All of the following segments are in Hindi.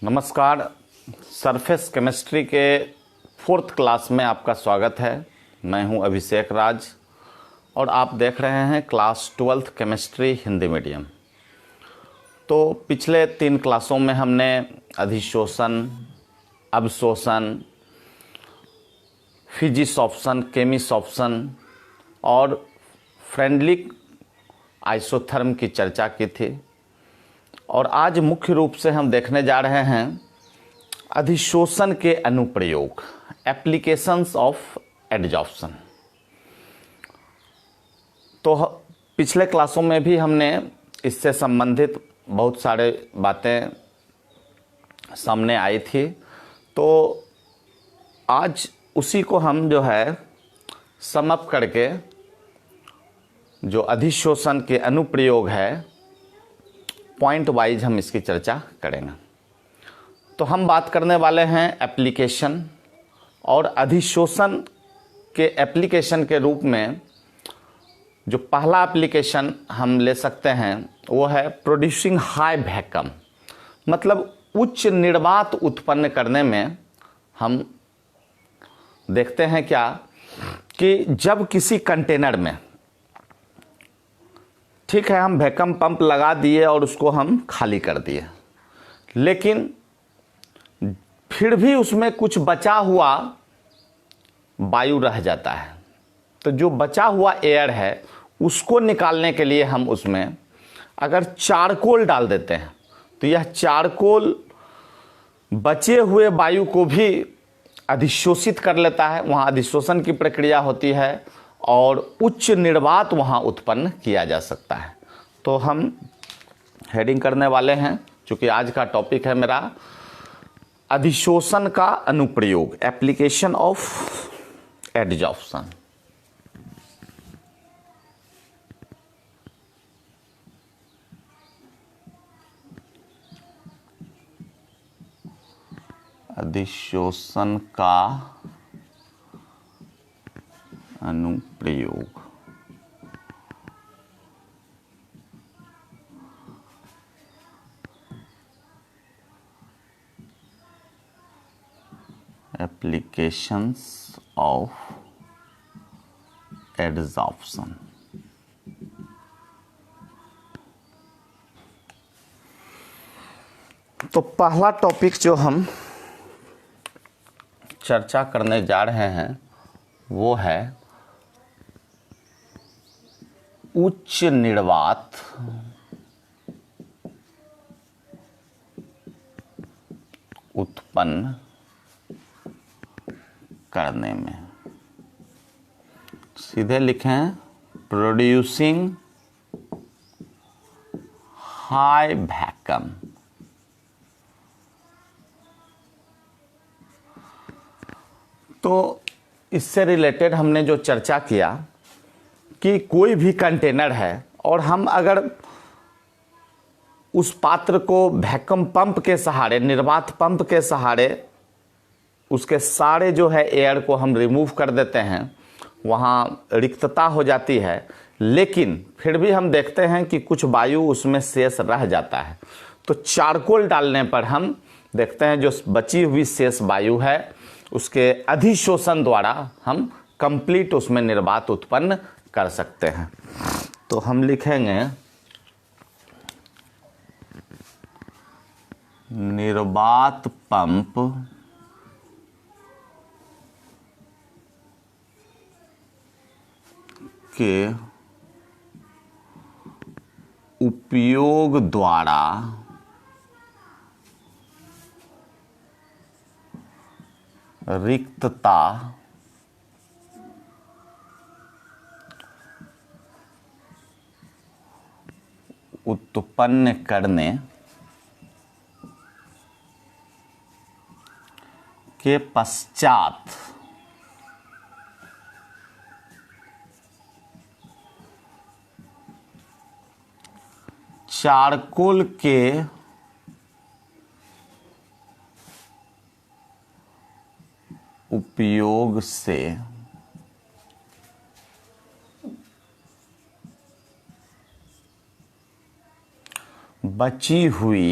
नमस्कार। सरफेस केमिस्ट्री के 4th क्लास में आपका स्वागत है। मैं हूं अभिषेक राज और आप देख रहे हैं class 12th chemistry Hindi medium. तो पिछले 3 क्लासों में हमने अधिशोषण, अवशोषण, फिजिसॉर्प्शन, केमिसॉर्प्शन और फ्रेंडलिक आइसोथर्म की चर्चा की थी। और आज मुख्य रूप से हम देखने जा रहे हैं अधिशोषण के अनुप्रयोग, एप्लीकेशंस ऑफ एडजॉर्प्शन। तो पिछले क्लासों में भी हमने इससे संबंधित बहुत सारे बातें सामने आई थी। तो आज उसी को हम जो है समअप करके जो अधिशोषण के अनुप्रयोग है पॉइंट वाइज हम इसकी चर्चा करेंगे। तो हम बात करने वाले हैं एप्लीकेशन, और अधिशोषण के एप्लीकेशन के रूप में जो पहला एप्लीकेशन हम ले सकते हैं वो है प्रोड्यूसिंग हाई वैक्यूम, मतलब उच्च निर्वात उत्पन्न करने में। हम देखते हैं क्या कि जब किसी कंटेनर में, ठीक है, हम वैक्यूम पंप लगा दिए और उसको हम खाली कर दिए, लेकिन फिर भी उसमें कुछ बचा हुआ वायु रह जाता है। तो जो बचा हुआ एयर है उसको निकालने के लिए हम उसमें अगर चारकोल डाल देते हैं तो यह चारकोल बचे हुए वायु को भी अधिशोषित कर लेता है। वहाँ अधिशोषण की प्रक्रिया होती है और उच्च निर्वात वहाँ उत्पन्न किया जा सकता है। तो हम हेडिंग करने वाले हैं, चूँकि आज का टॉपिक है मेरा अधिशोषण का अनुप्रयोग, एप्लीकेशन ऑफ एडजॉर्प्शन। अधिशोषण का अनुप्रयोग। Applications of adsorption. तो पहला टॉपिक जो हम चर्चा करने जा रहे हैं वो है उच्च निर्वात उत्पन्न करने में। सीधे लिखें प्रोड्यूसिंग हाई वैक्यूम। तो इससे रिलेटेड हमने जो चर्चा किया कि कोई भी कंटेनर है और हम अगर उस पात्र को वैक्यूम पंप के सहारे, निर्वात पंप के सहारे उसके सारे जो है एयर को हम रिमूव कर देते हैं, वहाँ रिक्तता हो जाती है, लेकिन फिर भी हम देखते हैं कि कुछ वायु उसमें शेष रह जाता है। तो चारकोल डालने पर हम देखते हैं जो बची हुई शेष वायु है उसके अधिशोषण द्वारा हम कंप्लीट उसमें निर्वात उत्पन्न कर सकते हैं। तो हम लिखेंगे निर्वात पंप के उपयोग द्वारा रिक्तता उत्पन्न करने के पश्चात चारकोल के उपयोग से बची हुई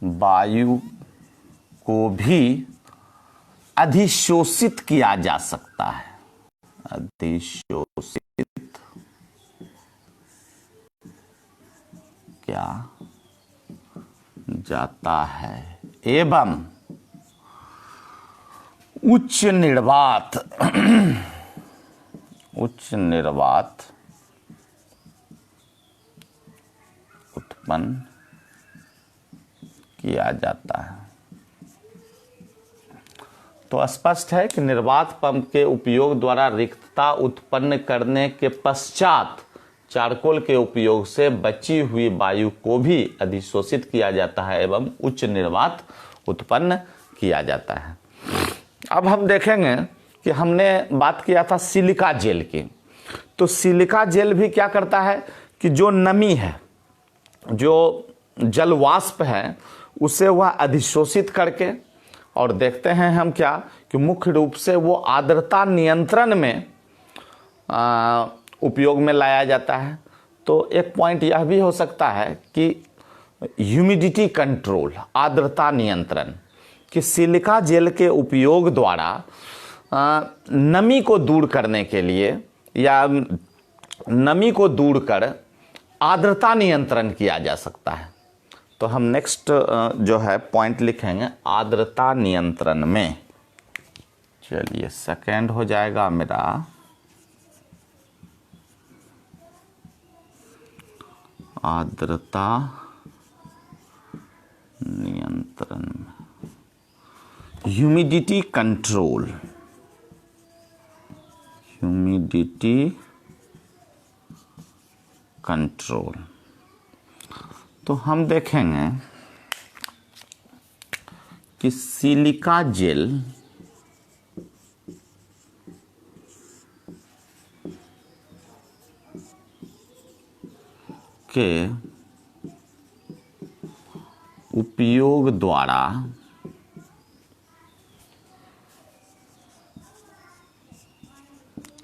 वायु को भी अधिशोषित किया जा सकता है, अधिशोषित किया जाता है एवं उच्च निर्वात उत्पन्न किया जाता है। तो स्पष्ट है कि निर्वात पंप के उपयोग द्वारा रिक्तता उत्पन्न करने के पश्चात चारकोल के उपयोग से बची हुई वायु को भी अधिशोषित किया जाता है एवं उच्च निर्वात उत्पन्न किया जाता है। अब हम देखेंगे कि हमने बात किया था सिलिका जेल की, तो सिलिका जेल भी क्या करता है कि जो नमी है, जो जल वाष्प है, उसे वह अधिशोषित करके, और देखते हैं हम क्या कि मुख्य रूप से वो आर्द्रता नियंत्रण में उपयोग में लाया जाता है। तो एक पॉइंट यह भी हो सकता है कि ह्यूमिडिटी कंट्रोल, आर्द्रता नियंत्रण, कि सिलिका जेल के उपयोग द्वारा नमी को दूर करने के लिए या नमी को दूर कर आर्द्रता नियंत्रण किया जा सकता है। तो हम नेक्स्ट जो है पॉइंट लिखेंगे आर्द्रता नियंत्रण में। चलिए सेकंड हो जाएगा मेरा आर्द्रता नियंत्रण में ह्यूमिडिटी कंट्रोल, ह्यूमिडिटी कंट्रोल। तो हम देखेंगे कि सिलिका जेल के उपयोग द्वारा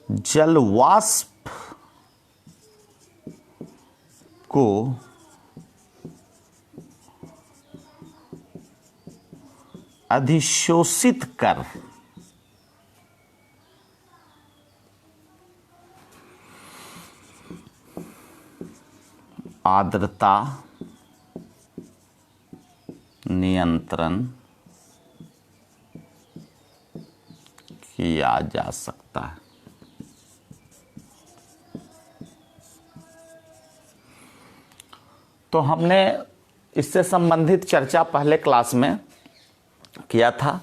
जल वाष्प को अधिशोषित कर आर्द्रता नियंत्रण किया जा सकता है। तो हमने इससे संबंधित चर्चा पहले क्लास में किया था,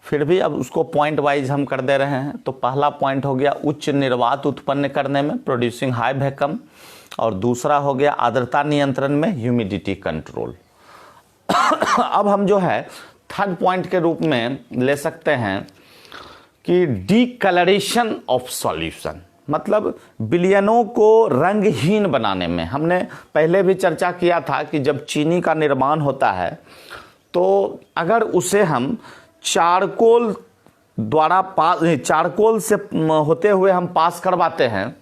फिर भी अब उसको पॉइंट वाइज हम कर दे रहे हैं। तो पहला पॉइंट हो गया उच्च निर्वात उत्पन्न करने में, प्रोड्यूसिंग हाई वैक्यूम, और दूसरा हो गया आर्द्रता नियंत्रण में, ह्यूमिडिटी कंट्रोल। अब हम जो है थर्ड पॉइंट के रूप में ले सकते हैं कि डीकलरेशन ऑफ सॉल्यूशन, मतलब विलयनों को रंगहीन बनाने में। हमने पहले भी चर्चा किया था कि जब चीनी का निर्माण होता है तो अगर उसे हम चारकोल से होते हुए हम पास करवाते हैं,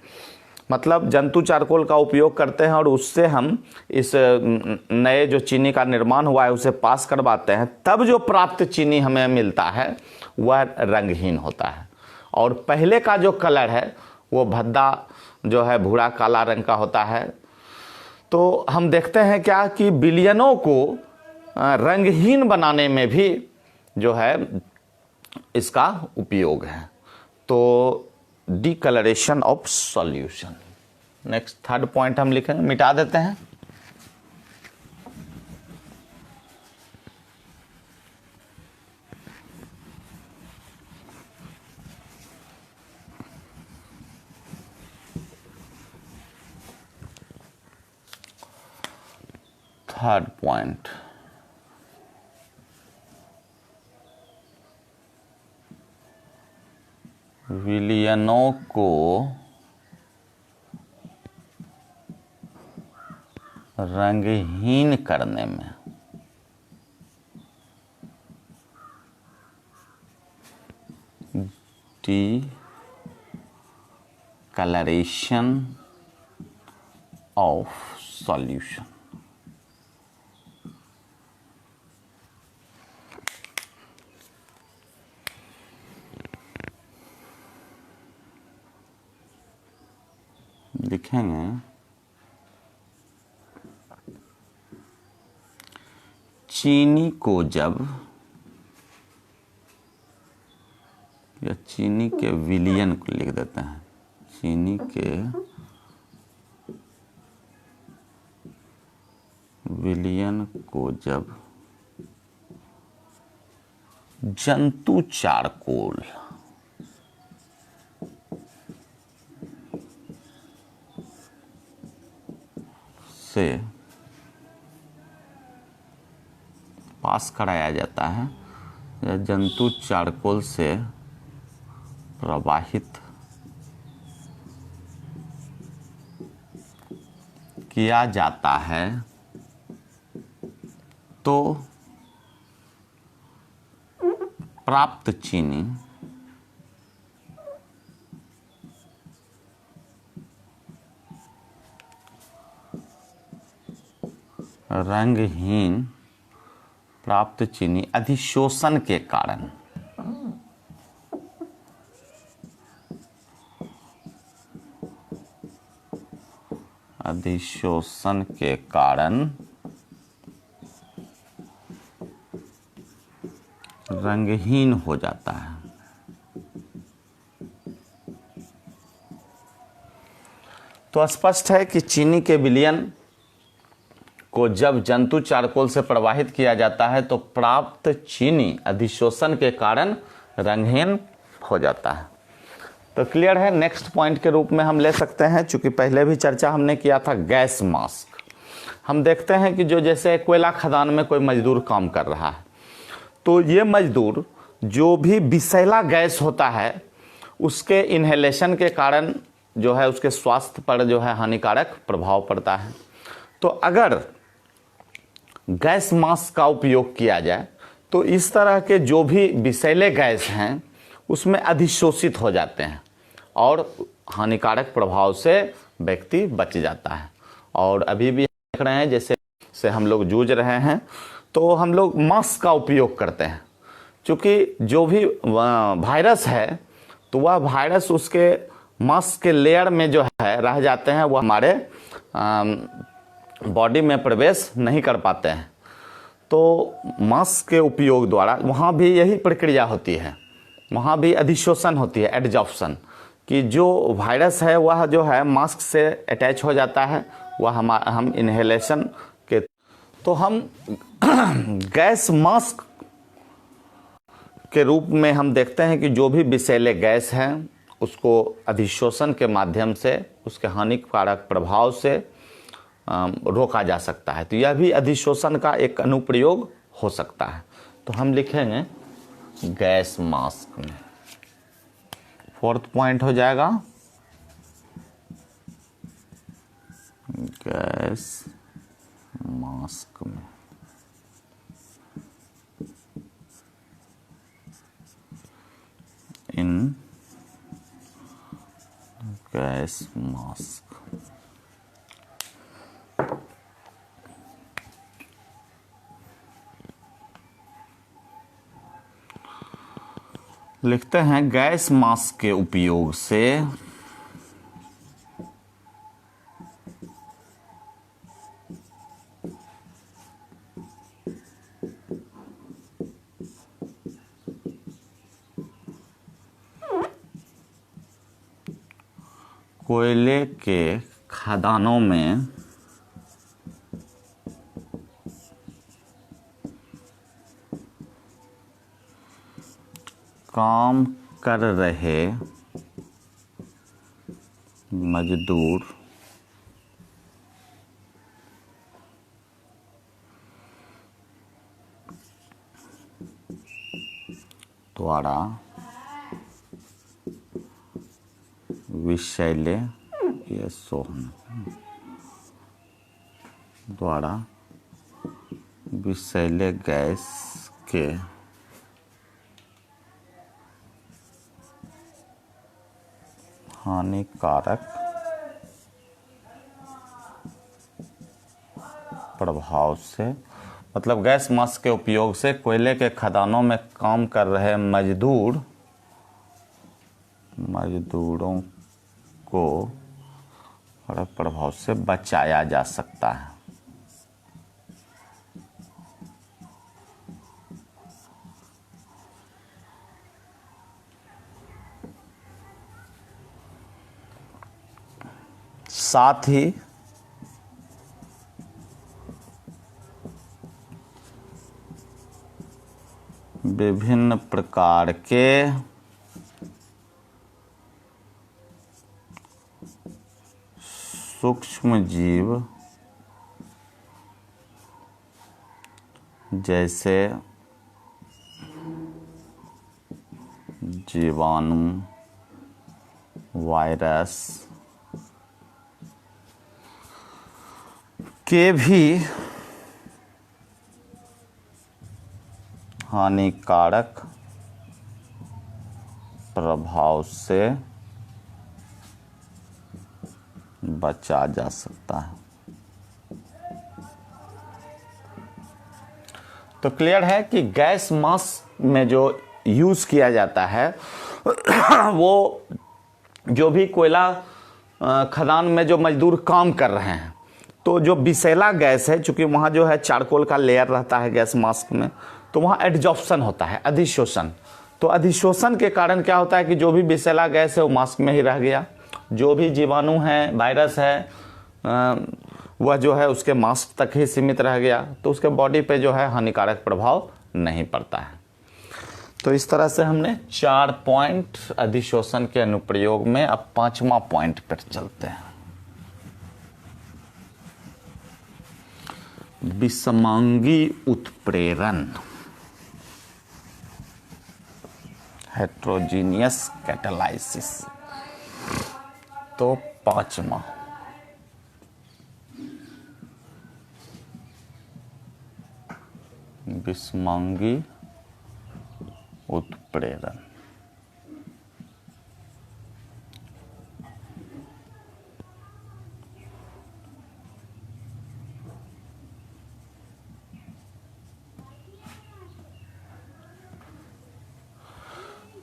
मतलब जंतु चारकोल का उपयोग करते हैं और उससे हम इस नए जो चीनी का निर्माण हुआ है उसे पास करवाते हैं, तब जो प्राप्त चीनी हमें मिलता है वह रंगहीन होता है। और पहले का जो कलर है वो भद्दा जो है भूरा काला रंग का होता है। तो हम देखते हैं क्या कि विलयनों को रंगहीन बनाने में भी जो है इसका उपयोग है। तो declaration of solution. Next third point हम लिखेंगे, मिटा देते हैं। थर्ड पॉइंट, विलयनों को रंगहीन करने में डीकलरेशन ऑफ सॉल्यूशन। लिखेंगे चीनी को जब, या चीनी के विलयन को लिख देते हैं, चीनी के विलयन को जब जंतु चारकोल से पास कराया जाता है या जंतु चारकोल से प्रवाहित किया जाता है तो प्राप्त चीनी रंगहीन, प्राप्त चीनी अधिशोषण के कारण रंगहीन हो जाता है। तो स्पष्ट है कि चीनी के विलयन को जब जंतु चारकोल से प्रवाहित किया जाता है तो प्राप्त चीनी अधिशोषण के कारण रंगहीन हो जाता है। तो क्लियर है। नेक्स्ट पॉइंट के रूप में हम ले सकते हैं, चूंकि पहले भी चर्चा हमने किया था गैस मास्क। हम देखते हैं कि जो जैसे कोयला खदान में कोई मजदूर काम कर रहा है, तो ये मजदूर जो भी विषैला गैस होता है उसके इन्हेलेशन के कारण जो है उसके स्वास्थ्य पर जो है हानिकारक प्रभाव पड़ता है। तो अगर गैस मास्क का उपयोग किया जाए तो इस तरह के जो भी विषैले गैस हैं उसमें अधिशोषित हो जाते हैं और हानिकारक प्रभाव से व्यक्ति बच जाता है। और अभी भी देख रहे हैं जैसे से हम लोग जूझ रहे हैं तो हम लोग मास्क का उपयोग करते हैं, क्योंकि जो भी वायरस है तो वह वायरस उसके मास्क के लेयर में जो है रह जाते हैं, वो हमारे बॉडी में प्रवेश नहीं कर पाते हैं। तो मास्क के उपयोग द्वारा वहाँ भी यही प्रक्रिया होती है, वहाँ भी अधिशोषण होती है, एडजॉर्प्शन, कि जो वायरस है वह जो है मास्क से अटैच हो जाता है, वह हम इन्हेलेशन के, तो हम गैस मास्क के रूप में हम देखते हैं कि जो भी विषैले गैस हैं उसको अधिशोषण के माध्यम से उसके हानिकारक प्रभाव से रोका जा सकता है। तो यह भी अधिशोषण का एक अनुप्रयोग हो सकता है। तो हम लिखेंगे गैस मास्क में। फोर्थ पॉइंट हो जाएगा गैस मास्क में। इन गैस मास्क लिखते हैं गैस मास्क के उपयोग से कोयले के खदानों में काम कर रहे मजदूर द्वारा विषैले या सोहन द्वारा विषैले गैस के हानिकारक प्रभाव से, मतलब गैस मास्क के उपयोग से कोयले के खदानों में काम कर रहे मजदूरों को कारक प्रभाव से बचाया जा सकता है। साथ ही विभिन्न प्रकार के सूक्ष्म जीव जैसे जीवाणु, वायरस के भी हानिकारक प्रभाव से बचा जा सकता है। तो क्लियर है कि गैस मास्क में जो यूज किया जाता है वो जो भी कोयला खदान में जो मजदूर काम कर रहे हैं, तो जो विषैला गैस है, चूंकि वहाँ जो है चारकोल का लेयर रहता है गैस मास्क में, तो वहाँ एडजॉर्प्शन होता है, अधिशोषण। तो अधिशोषण के कारण क्या होता है कि जो भी विषैला गैस है वो मास्क में ही रह गया, जो भी जीवाणु है, वायरस है, वह जो है उसके मास्क तक ही सीमित रह गया, तो उसके बॉडी पे जो है हानिकारक प्रभाव नहीं पड़ता है। तो इस तरह से हमने 4 पॉइंट अधिशोषण के अनुप्रयोग में। अब 5वां पॉइंट पर चलते हैं। विषमांगी उत्प्रेरण, हेट्रोजीनियस कैटालाइसिस। तो 5वां विषमांगी उत्प्रेरण।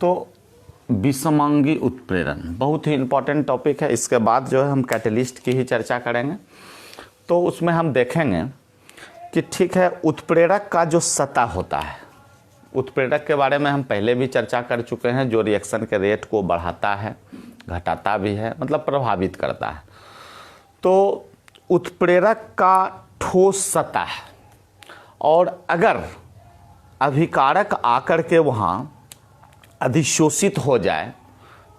तो विषमांगी उत्प्रेरण बहुत ही इंपॉर्टेंट टॉपिक है। इसके बाद जो है हम कैटलिस्ट की ही चर्चा करेंगे। तो उसमें हम देखेंगे कि ठीक है, उत्प्रेरक का जो सतह होता है, उत्प्रेरक के बारे में हम पहले भी चर्चा कर चुके हैं, जो रिएक्शन के रेट को बढ़ाता है, घटाता भी है, मतलब प्रभावित करता है। तो उत्प्रेरक का ठोस सतह, और अगर अभिकारक आकर के वहाँ अधिशोषित हो जाए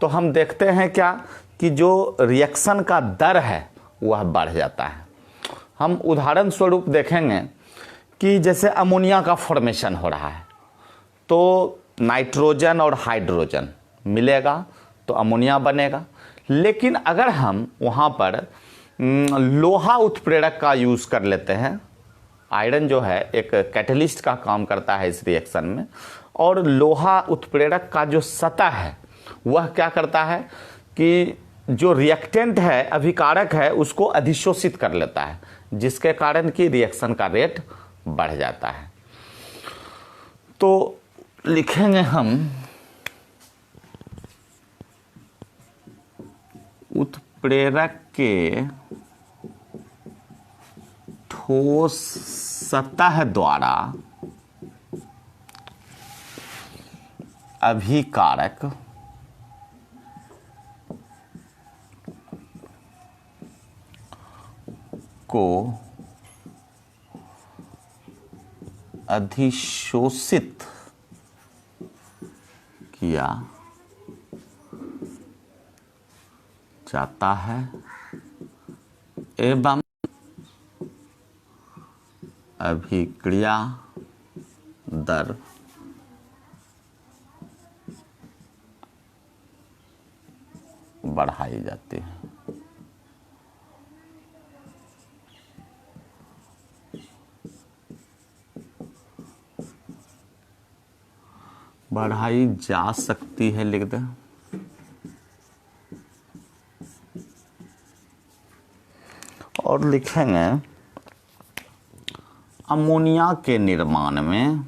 तो हम देखते हैं क्या कि जो रिएक्शन का दर है वह बढ़ जाता है। हम उदाहरण स्वरूप देखेंगे कि जैसे अमोनिया का फॉर्मेशन हो रहा है, तो नाइट्रोजन और हाइड्रोजन मिलेगा तो अमोनिया बनेगा। लेकिन अगर हम वहाँ पर लोहा उत्प्रेरक का यूज़ कर लेते हैं, आयरन जो है एक कैटलिस्ट का काम करता है इस रिएक्शन में, और लोहा उत्प्रेरक का जो सतह है वह क्या करता है कि जो रिएक्टेंट है, अभिकारक है, उसको अधिशोषित कर लेता है, जिसके कारण कि रिएक्शन का रेट बढ़ जाता है। तो लिखेंगे हम उत्प्रेरक के ठोस सतह द्वारा अभिकारक को अधिशोषित किया जाता है एवं अभिक्रिया दर बढ़ाई जाती है। बढ़ाई जा सकती है, लिख दें। और लिखेंगे अमोनिया के निर्माण में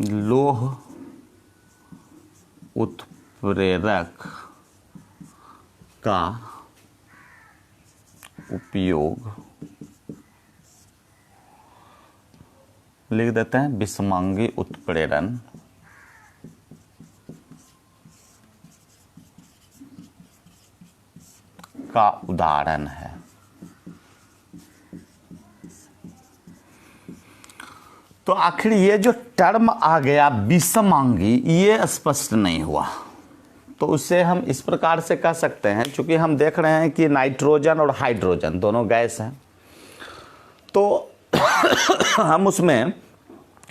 लोह उत्प्रेरक का उपयोग, लिख देते हैं विषमांगी उत्प्रेरण का उदाहरण है। तो आखिर ये जो टर्म आ गया विषमांगी, ये स्पष्ट नहीं हुआ, तो उससे हम इस प्रकार से कह सकते हैं, चूंकि हम देख रहे हैं कि नाइट्रोजन और हाइड्रोजन दोनों गैस हैं, तो हम उसमें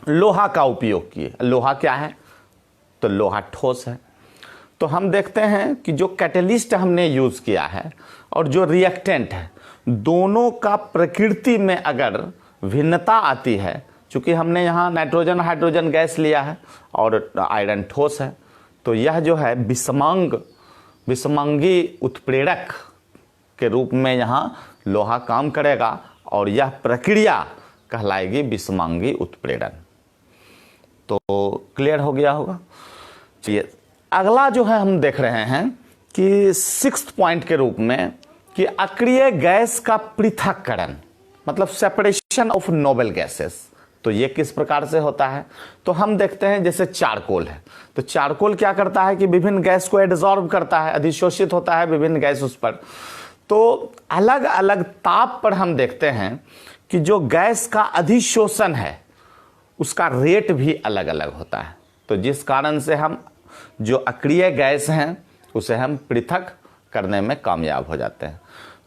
लोहा का उपयोग किए। लोहा क्या है? तो लोहा ठोस है। तो हम देखते हैं कि जो कैटलिस्ट हमने यूज़ किया है और जो रिएक्टेंट है, दोनों का प्रकृति में अगर भिन्नता आती है, चूंकि हमने यहाँ नाइट्रोजन हाइड्रोजन गैस लिया है और आयरन ठोस है, तो यह जो है विषमांगी उत्प्रेरक के रूप में यहाँ लोहा काम करेगा और यह प्रक्रिया कहलाएगी विषमांगी उत्प्रेरण। तो क्लियर हो गया होगा। चलिए अगला जो है हम देख रहे हैं कि 6th पॉइंट के रूप में कि अक्रिय गैस का पृथक्करण, मतलब सेपरेशन ऑफ नोबल गैसेस। तो ये किस प्रकार से होता है? तो हम देखते हैं जैसे चारकोल है, तो चारकोल क्या करता है कि विभिन्न गैस को एडजॉर्ब करता है, अधिशोषित होता है विभिन्न गैस उस पर। तो अलग अलग ताप पर हम देखते हैं कि जो गैस का अधिशोषण है उसका रेट भी अलग अलग होता है। तो जिस कारण से हम जो अक्रिय गैस हैं उसे हम पृथक करने में कामयाब हो जाते हैं।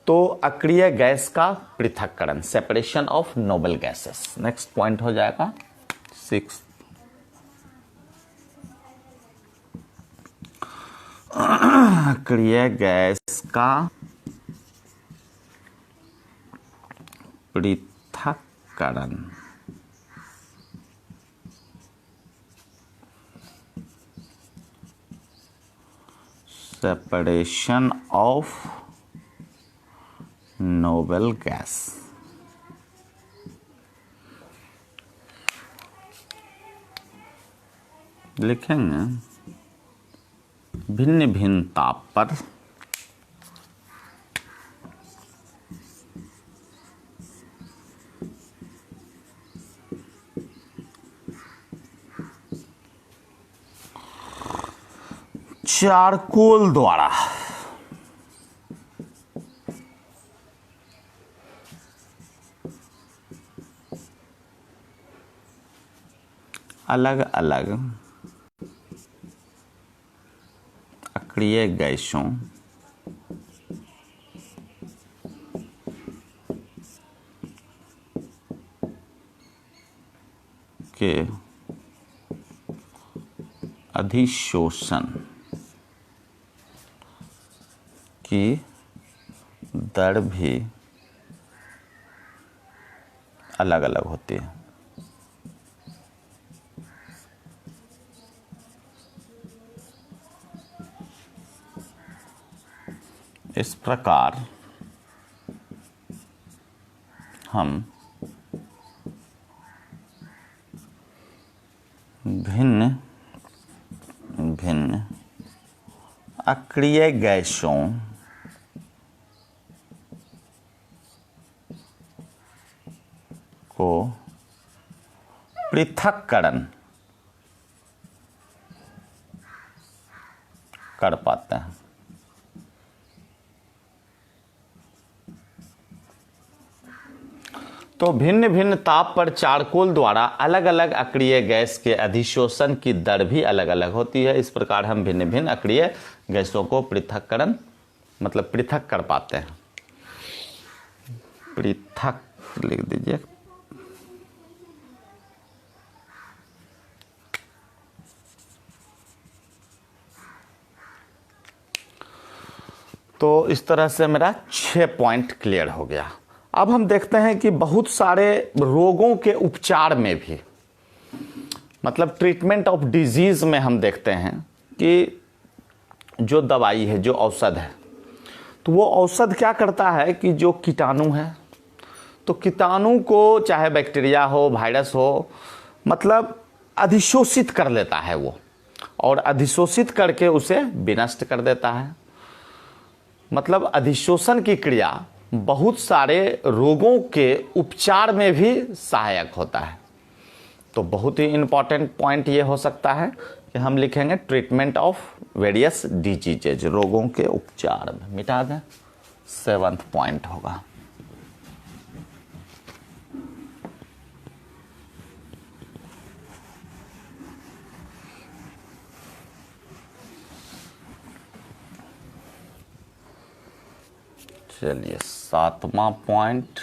तो अक्रिय गैस का पृथक्करण, separation of noble gases, next point हो जाएगा 6। अक्रिय गैस का पृथक्करण, सेपरेशन ऑफ नोबल गैस। लिखेंगे भिन्न भिन्न ताप पर चारकोल द्वारा अलग अलग अक्रिय गैसों के अधिशोषण की दर भी अलग अलग होती है। इस प्रकार हम भिन्न भिन्न अक्रिय गैसों को पृथक्करण कर पाते हैं। तो भिन्न भिन्न ताप पर चारकोल द्वारा अलग अलग अक्रिय गैस के अधिशोषण की दर भी अलग अलग होती है। इस प्रकार हम भिन्न भिन्न अक्रिय गैसों को पृथक्करण मतलब पृथक कर पाते हैं। पृथक लिख दीजिए। तो इस तरह से मेरा 6 पॉइंट क्लियर हो गया। अब हम देखते हैं कि बहुत सारे रोगों के उपचार में भी, मतलब ट्रीटमेंट ऑफ डिजीज में हम देखते हैं कि जो दवाई है, जो औषध है, तो वो औषध क्या करता है कि जो कीटाणु है, तो कीटाणु को चाहे बैक्टीरिया हो, वायरस हो, मतलब अधिशोषित कर लेता है वो, और अधिशोषित करके उसे विनष्ट कर देता है। मतलब अधिशोषण की क्रिया बहुत सारे रोगों के उपचार में भी सहायक होता है। तो बहुत ही इंपॉर्टेंट पॉइंट ये हो सकता है कि हम लिखेंगे ट्रीटमेंट ऑफ वेरियस डिजीजेज, रोगों के उपचार में, मिटा दें, 7th पॉइंट होगा। चलिए 7वां पॉइंट,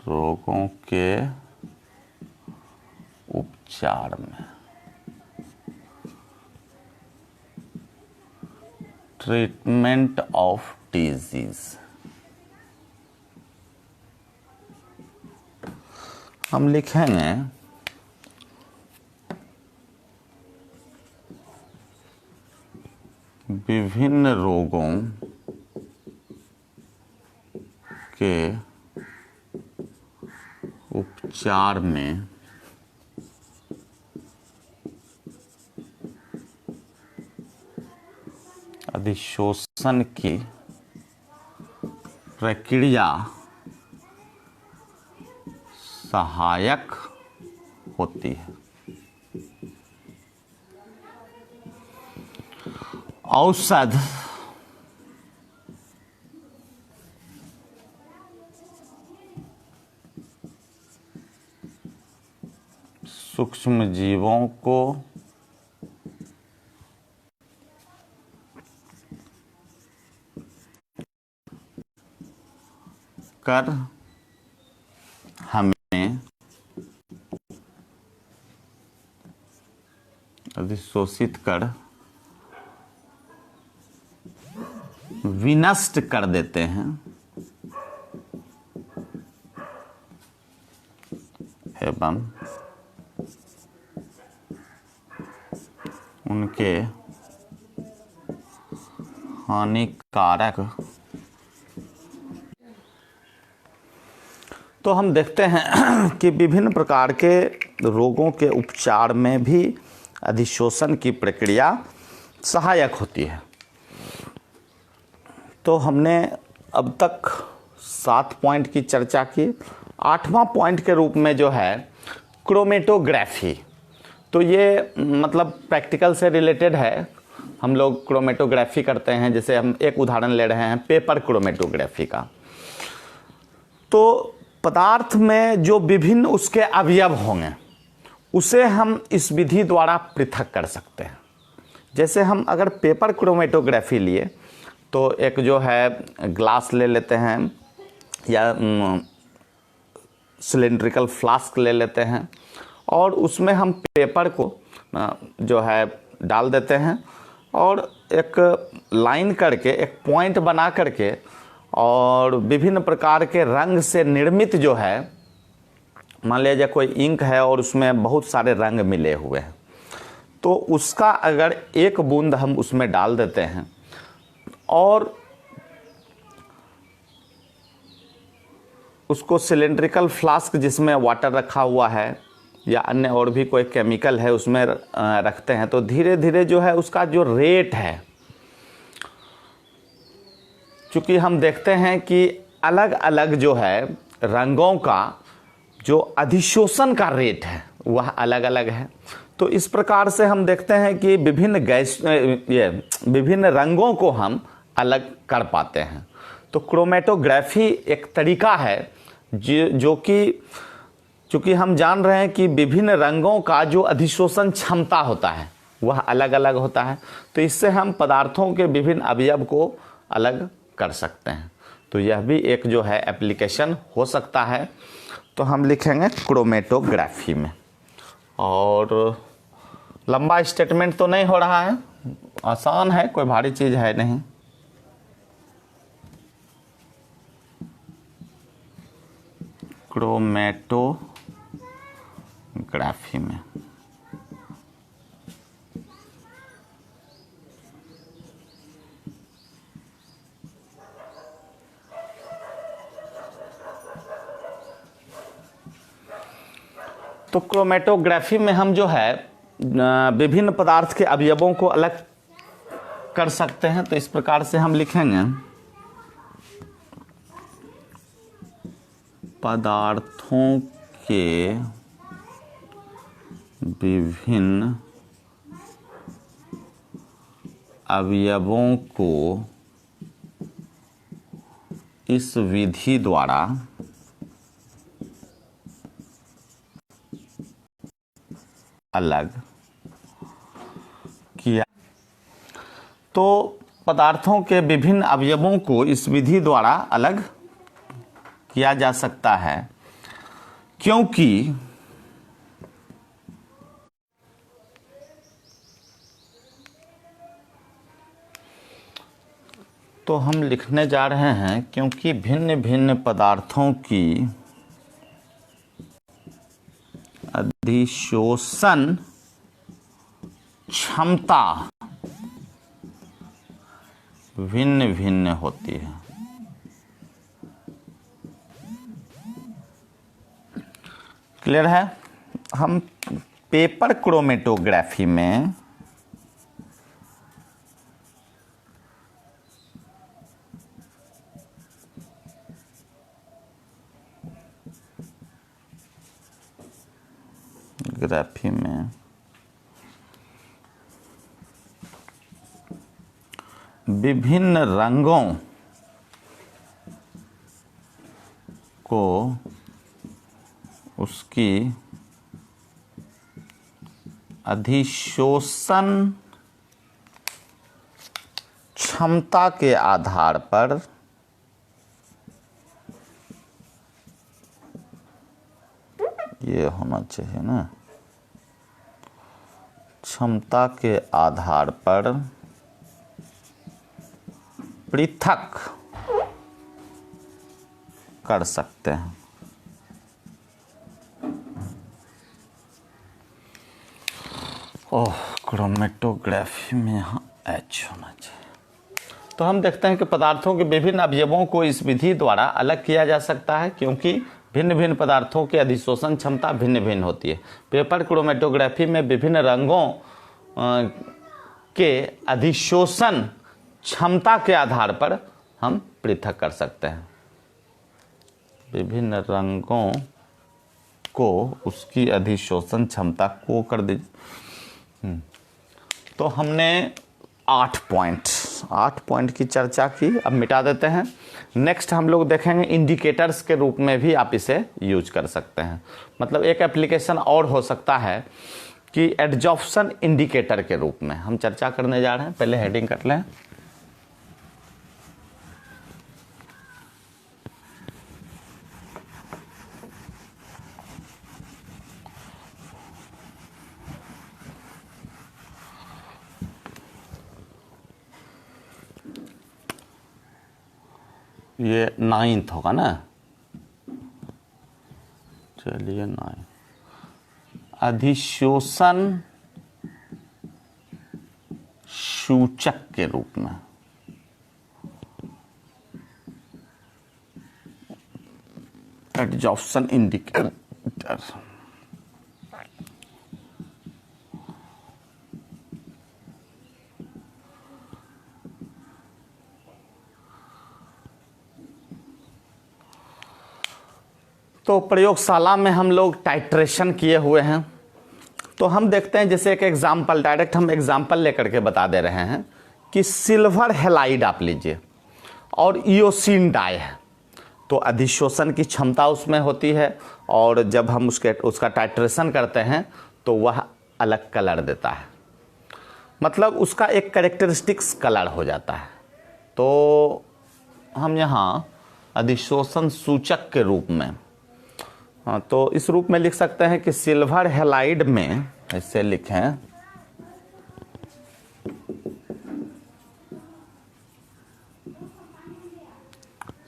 रोगों के उपचार में, ट्रीटमेंट ऑफ डिजीज। हम लिखेंगे विभिन्न रोगों के उपचार में अधिशोषण की प्रक्रिया सहायक होती है। औषध सूक्ष्म जीवों को कर हमें अधिशोषित कर विनष्ट कर देते हैं एवं उनके हानिकारक। तो हम देखते हैं कि विभिन्न प्रकार के रोगों के उपचार में भी अधिशोषण की प्रक्रिया सहायक होती है। तो हमने अब तक 7 पॉइंट की चर्चा की। 8वां पॉइंट के रूप में जो है क्रोमेटोग्राफी, तो ये मतलब प्रैक्टिकल से रिलेटेड है। हम लोग क्रोमेटोग्राफी करते हैं, जैसे हम एक उदाहरण ले रहे हैं पेपर क्रोमेटोग्राफी का। तो पदार्थ में जो विभिन्न उसके अवयव होंगे उसे हम इस विधि द्वारा पृथक कर सकते हैं। जैसे हम अगर पेपर क्रोमेटोग्राफी लिए तो एक जो है ग्लास ले लेते हैं या सिलेंड्रिकल फ्लास्क ले लेते हैं, और उसमें हम पेपर को जो है डाल देते हैं, और एक लाइन करके एक पॉइंट बना करके, और विभिन्न प्रकार के रंग से निर्मित जो है, मान लीजिए कोई इंक है और उसमें बहुत सारे रंग मिले हुए हैं, तो उसका अगर एक बूंद हम उसमें डाल देते हैं और उसको सिलेंड्रिकल फ्लास्क जिसमें वाटर रखा हुआ है या अन्य और भी कोई केमिकल है उसमें रखते हैं, तो धीरे धीरे जो है उसका जो रेट है, चूँकि हम देखते हैं कि अलग अलग जो है रंगों का जो अधिशोषण का रेट है वह अलग अलग है। तो इस प्रकार से हम देखते हैं कि विभिन्न रंगों को हम अलग कर पाते हैं। तो क्रोमेटोग्राफी एक तरीका है जो कि चूँकि हम जान रहे हैं कि विभिन्न रंगों का जो अधिशोषण क्षमता होता है वह अलग अलग होता है, तो इससे हम पदार्थों के विभिन्न अवयव को अलग कर सकते हैं। तो यह भी एक जो है एप्लीकेशन हो सकता है। तो हम लिखेंगे क्रोमेटोग्राफी में, और लंबा स्टेटमेंट तो नहीं हो रहा है, आसान है, कोई भारी चीज़ है नहीं। क्रोमेटोग्राफी में तो क्रोमेटोग्राफी में हम जो है विभिन्न पदार्थ के अवयवों को अलग कर सकते हैं। तो इस प्रकार से हम लिखेंगे पदार्थों के विभिन्न अवयवों को इस विधि द्वारा अलग किया। तो पदार्थों के विभिन्न अवयवों को इस विधि द्वारा अलग किया जा सकता है क्योंकि तो हम लिखने जा रहे हैं क्योंकि भिन्न भिन्न पदार्थों की अधिशोषण क्षमता भिन्न भिन्न होती है। क्लियर है? हम पेपर क्रोमेटोग्राफी में विभिन्न रंगों को उसकी अधिशोषण क्षमता के आधार पर ये होना चाहिए ना, क्षमता के आधार पर पृथक कर सकते हैं। ओह, क्रोमेटोग्राफी में यहाँ H होना चाहिए। तो हम देखते हैं कि पदार्थों के विभिन्न अवयवों को इस विधि द्वारा अलग किया जा सकता है क्योंकि भिन्न भिन्न पदार्थों की अधिशोषण क्षमता भिन्न भिन्न होती है। पेपर क्रोमेटोग्राफी में विभिन्न रंगों के अधिशोषण क्षमता के आधार पर हम पृथक कर सकते हैं। विभिन्न रंगों को उसकी अधिशोषण क्षमता को कर दीजिए। तो हमने 8 पॉइंट की चर्चा की, अब मिटा देते हैं। नेक्स्ट हम लोग देखेंगे इंडिकेटर्स के रूप में भी आप इसे यूज कर सकते हैं। मतलब एक एप्लीकेशन और हो सकता है कि एडजॉर्प्शन इंडिकेटर के रूप में हम चर्चा करने जा रहे हैं। पहले हेडिंग कर लें। ये 9th होगा ना, चलिए 9 अधिशोषण सूचक के रूप में एडजॉर्प्शन इंडिकेटर। तो प्रयोगशाला में हम लोग टाइट्रेशन किए हुए हैं। तो हम देखते हैं जैसे एक एग्जाम्पल, डायरेक्ट हम एग्जाम्पल लेकर के बता दे रहे हैं कि सिल्वर हैलाइड आप लीजिए और ईओसिन डाई है। तो अधिशोषण की क्षमता उसमें होती है और जब हम उसका टाइट्रेशन करते हैं तो वह अलग कलर देता है, मतलब उसका एक कैरेक्टरिस्टिक्स कलर हो जाता है। तो हम यहाँ अधिशोषण सूचक के रूप में, हाँ, तो इस रूप में लिख सकते हैं कि सिल्वर हैलाइड में, ऐसे लिखें,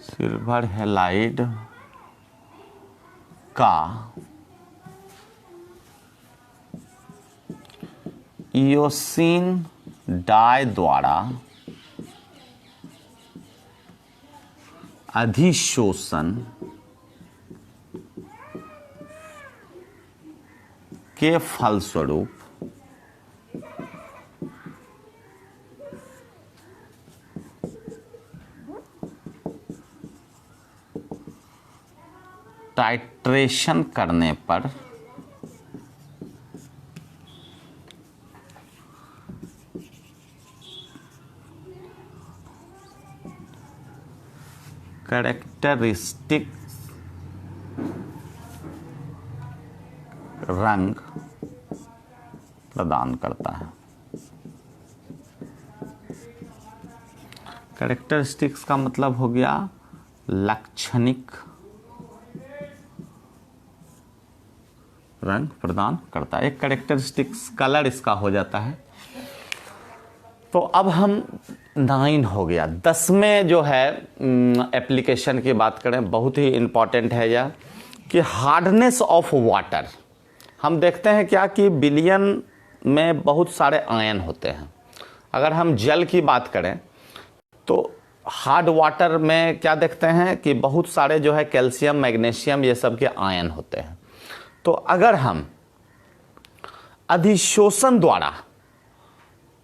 सिल्वर हैलाइड का ईओसिन डाई द्वारा अधिशोषण के फलस्वरूप टाइट्रेशन करने पर कैरेक्टरिस्टिक रंग प्रदान करता है। कैरेक्टरिस्टिक्स का मतलब हो गया लाक्षणिक रंग प्रदान करता है। एक कैरेक्टरिस्टिक्स कलर इसका हो जाता है। तो अब हम 9 हो गया। 10 में जो है एप्लीकेशन की बात करें, बहुत ही इंपॉर्टेंट है यह कि हार्डनेस ऑफ वाटर। हम देखते हैं क्या कि विलयन में बहुत सारे आयन होते हैं। अगर हम जल की बात करें तो हार्ड वाटर में क्या देखते हैं कि बहुत सारे जो है कैल्शियम, मैग्नीशियम, ये सब के आयन होते हैं। तो अगर हम अधिशोषण द्वारा,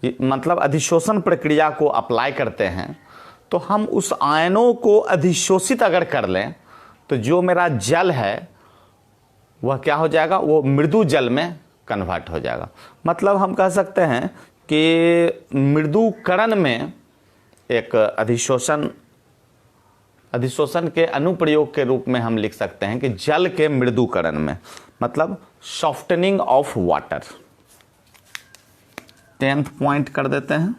मतलब अधिशोषण प्रक्रिया को अप्लाई करते हैं, तो हम उस आयनों को अधिशोषित अगर कर लें तो जो मेरा जल है वह क्या हो जाएगा, वो मृदु जल में कन्वर्ट हो जाएगा। मतलब हम कह सकते हैं कि मृदुकरण में एक अधिशोषण के अनुप्रयोग के रूप में हम लिख सकते हैं कि जल के मृदुकरण में, मतलब softening of water. 10th point कर देते हैं,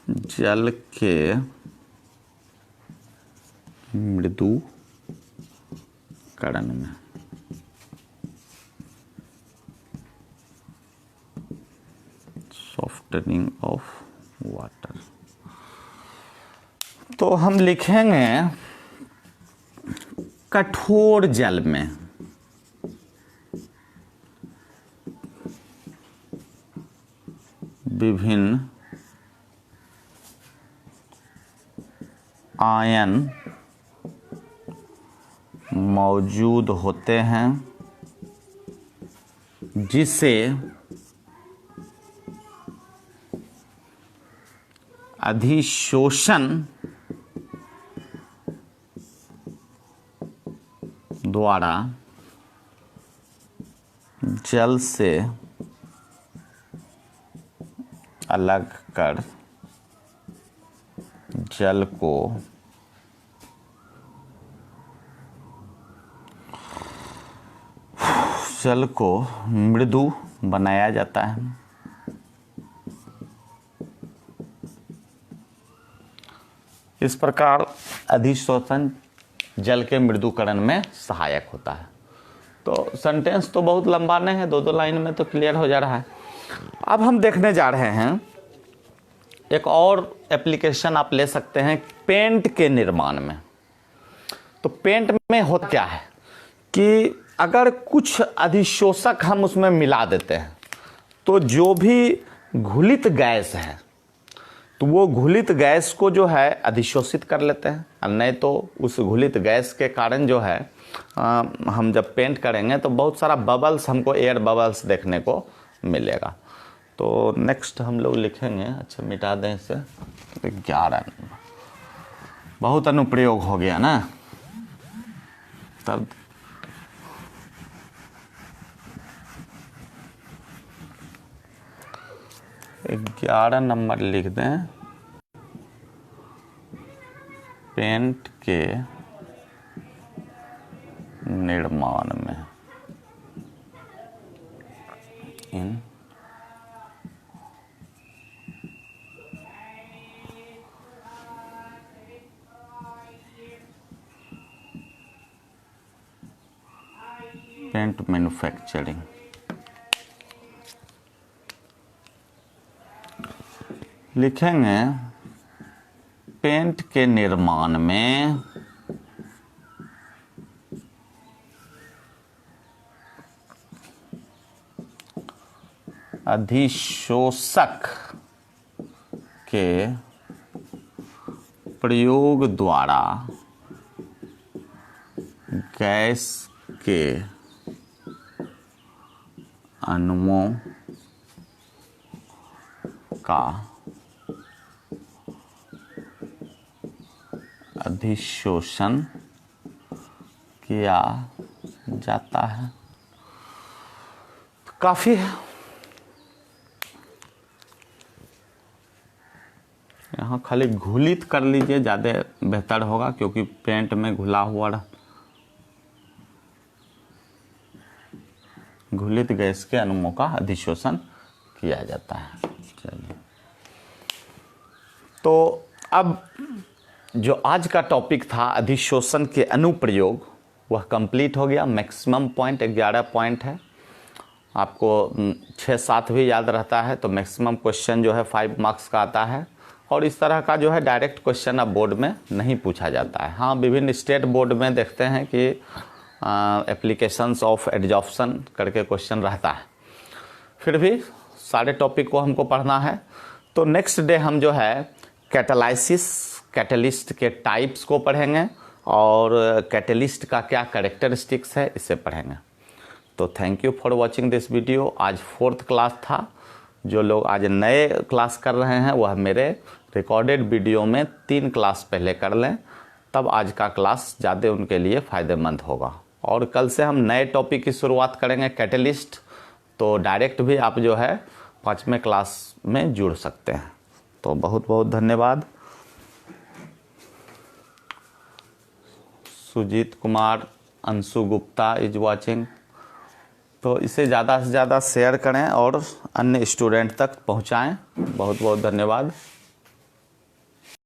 जल के मृदुकरण में। Softening of water. तो हम लिखेंगे कठोर जल में विभिन्न आयन मौजूद होते हैं जिसे अधिशोषण द्वारा जल से अलग कर जल को मृदु बनाया जाता है। इस प्रकार अधिशोषण जल के मृदुकरण में सहायक होता है। तो सेंटेंस तो बहुत लंबा नहीं है, 2 लाइन में तो क्लियर हो जा रहा है। अब हम देखने जा रहे हैं एक और एप्लीकेशन आप ले सकते हैं पेंट के निर्माण में। तो पेंट में होता क्या है कि अगर कुछ अधिशोषक हम उसमें मिला देते हैं तो जो भी घुलित गैस है तो वो घुलित गैस को जो है अधिशोषित कर लेते हैं, और नहीं तो उस घुलित गैस के कारण जो है हम जब पेंट करेंगे तो बहुत सारा बबल्स, हमको एयर बबल्स देखने को मिलेगा। तो नेक्स्ट हम लोग लिखेंगे, अच्छा मिटा दें इसे, 11 बहुत अनुप्रयोग हो गया ना, तब 11 नंबर लिख दें, पेंट के निर्माण में इन पेंट मैन्युफैक्चरिंग। लिखेंगे पेंट के निर्माण में अधिशोषक के प्रयोग द्वारा गैस के अणुओं का अधिशोषण किया जाता है। काफी है, यहाँ खाली घुलित कर लीजिए, ज़्यादा बेहतर होगा, क्योंकि पेंट में घुला हुआ घुलित गैस के अणुओं का अधिशोषण किया जाता है। चलिए, तो अब जो आज का टॉपिक था अधिशोषण के अनुप्रयोग, वह कंप्लीट हो गया। मैक्सिमम पॉइंट 11 पॉइंट है, आपको 6-7 भी याद रहता है तो मैक्सिमम क्वेश्चन जो है 5 मार्क्स का आता है। और इस तरह का जो है डायरेक्ट क्वेश्चन अब बोर्ड में नहीं पूछा जाता है। हाँ, विभिन्न स्टेट बोर्ड में देखते हैं कि एप्लीकेशंस ऑफ एडजॉर्प्शन करके क्वेश्चन रहता है। फिर भी सारे टॉपिक को हमको पढ़ना है। तो नेक्स्ट डे हम जो है कैटालाइसिस, कैटलिस्ट के टाइप्स को पढ़ेंगे और कैटलिस्ट का क्या कैरेक्टरिस्टिक्स है इसे पढ़ेंगे। तो thank you for watching this video. आज 4th क्लास था। जो लोग आज नए क्लास कर रहे हैं वह मेरे रिकॉर्डेड वीडियो में 3 क्लास पहले कर लें, तब आज का क्लास ज़्यादा उनके लिए फ़ायदेमंद होगा। और कल से हम नए टॉपिक की शुरुआत करेंगे, कैटलिस्ट। तो डायरेक्ट भी आप जो है 5वें क्लास में जुड़ सकते हैं। तो बहुत बहुत धन्यवाद। Sujit Kumar, Anshu Gupta is watching. तो इसे ज़्यादा से ज़्यादा शेयर करें और अन्य स्टूडेंट तक पहुंचाएं। बहुत बहुत धन्यवाद।